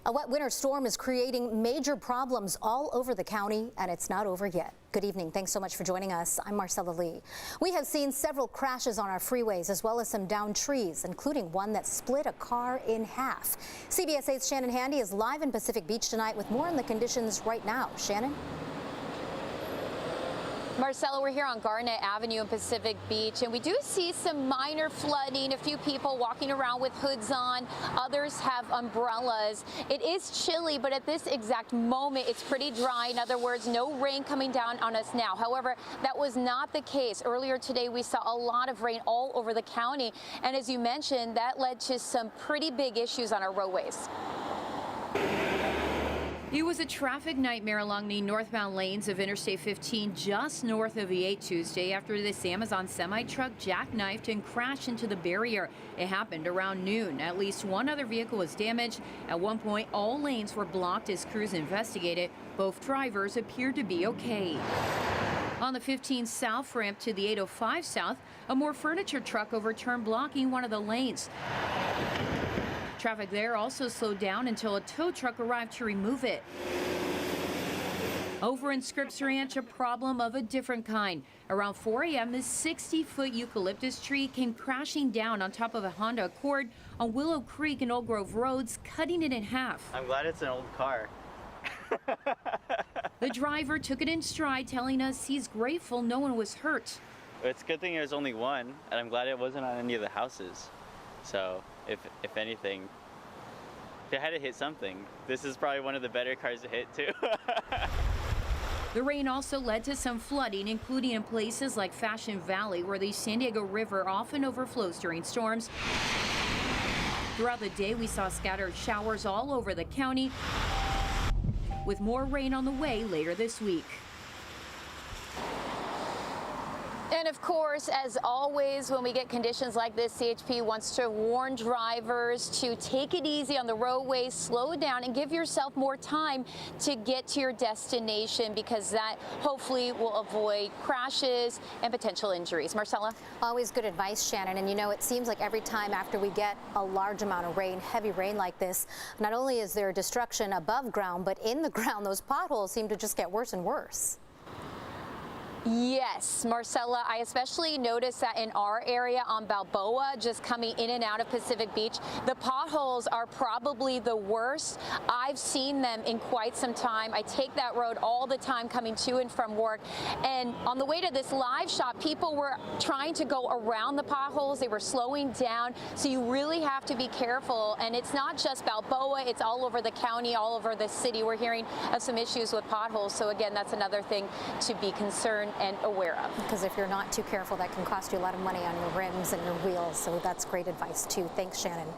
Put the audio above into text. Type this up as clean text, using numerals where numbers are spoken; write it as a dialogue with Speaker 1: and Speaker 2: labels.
Speaker 1: A wet winter storm is creating major problems all over the county, and it's not over yet. Good evening. Thanks so much for joining us. I'm Marcella Lee. We have seen several crashes on our freeways, as well as some downed trees, including one that split a car in half. CBS 8's Shannon Handy is live in Pacific Beach tonight with more on the conditions right now. Shannon?
Speaker 2: Marcella, we're here on Garnet Avenue in Pacific Beach, and we do see some minor flooding, a few people walking around with hoods on, others have umbrellas. It is chilly, but at this exact moment, it's pretty dry. In other words, no rain coming down on us now. However, that was not the case. Earlier today, we saw a lot of rain all over the county, and as you mentioned, that led to some pretty big issues on our roadways.
Speaker 3: It was a traffic nightmare along the northbound lanes of Interstate 15 just north of the 8 Tuesday after this Amazon semi-truck jackknifed and crashed into the barrier. It happened around noon. At least one other vehicle was damaged. At one point, all lanes were blocked as crews investigated. Both drivers appeared to be okay. On the 15 South ramp to the 805 South, a more furniture truck overturned, blocking one of the lanes. Traffic there also slowed down until a tow truck arrived to remove it. Over in Scripps Ranch, a problem of a different kind. Around 4 a.m., this 60-foot eucalyptus tree came crashing down on top of a Honda Accord on Willow Creek and Old Grove Roads, cutting it in half.
Speaker 4: I'm glad it's an old car.
Speaker 3: The driver took it in stride, telling us he's grateful no one was hurt.
Speaker 4: It's a good thing there's only one, and I'm glad it wasn't on any of the houses. So, if anything, if it had to hit something, this is probably one of the better cars to hit too.
Speaker 3: The rain also led to some flooding, including in places like Fashion Valley, where the San Diego River often overflows during storms. Throughout the day, we saw scattered showers all over the county, with more rain on the way later this week.
Speaker 2: And of course, as always, when we get conditions like this, CHP wants to warn drivers to take it easy on the roadways, slow down, and give yourself more time to get to your destination, because that hopefully will avoid crashes and potential injuries. Marcella?
Speaker 1: Always good advice, Shannon. And you know, it seems like every time after we get a large amount of rain, heavy rain like this, not only is there destruction above ground, but in the ground, those potholes seem to just get worse and worse.
Speaker 2: Yes, Marcella, I especially noticed that in our area on Balboa, just coming in and out of Pacific Beach, the potholes are probably the worst. I've seen them in quite some time. I take that road all the time coming to and from work. And on the way to this live shot, people were trying to go around the potholes. They were slowing down. So you really have to be careful. And it's not just Balboa, it's all over the county, all over the city. We're hearing of some issues with potholes. So again, that's another thing to be concerned and aware of.
Speaker 1: Because if you're not too careful, that can cost you a lot of money on your rims and your wheels. So that's great advice too. Thanks, Shannon.